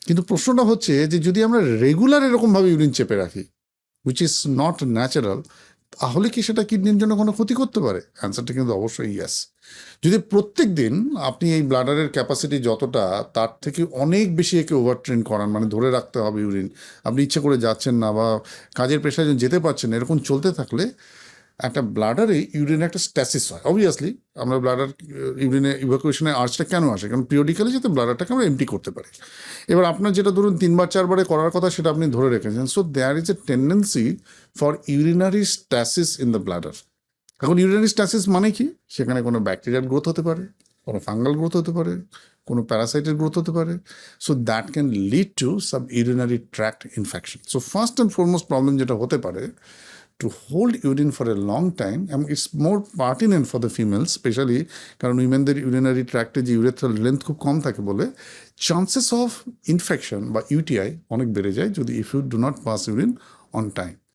কিন্তু প্রশ্নটা হচ্ছে যে যদি আমরা রেগুলার এরকমভাবে ইউরিন চেপে রাখি, উইচ ইজ নট ন্যাচারাল, তাহলে কি সেটা কিডনির জন্য কোনো ক্ষতি করতে পারে? অ্যান্সারটা কিন্তু অবশ্যই ইয়েস। যদি প্রত্যেক দিন আপনি এই ব্লাডারের ক্যাপাসিটি যতটা, তার থেকে অনেক বেশি একে ওভারট্রেন করান, মানে ধরে রাখতে হবে ইউরিন, আপনি ইচ্ছে করে যাচ্ছেন না বা কাজের প্রেশারে যেতে পারছেন না, এরকম চলতে থাকলে একটা ব্লাডারে ইউরিনে একটা স্ট্যাসিস হয়। অবভিয়াসলি আমরা ব্লাডার ইউরিনে ইভাকুয়েশনের আর্চটা কেন আসে? কারণ পিরিয়ডিক্যালি যাতে ব্লাডারটাকে আমরা এমটি করতে পারি। এবার আপনার যেটা ধরুন 3-4বারে করার কথা, সেটা আপনি ধরে রেখেছেন, so there is a tendency for urinary stasis in the bladder. এখন ইউরিনারি স্ট্যাসিস মানে কি? সেখানে কোনো ব্যাকটেরিয়ার গ্রোথ হতে পারে, কোনো ফাঙ্গাল গ্রোথ হতে পারে, কোনো প্যারাসাইটের গ্রোথ হতে পারে। So that can lead to sub urinary tract infection. So first and foremost problem যেটা হতে পারে, to hold urine for a long time, and it's more pertinent for the females specially, কারণ উইমেনদের urinary ট্র্যাক্টে যে urethral length খুব কম থাকে বলে chances of infection বা ইউটিআই অনেক বেড়ে যায় যদি if you do not pass urine on time.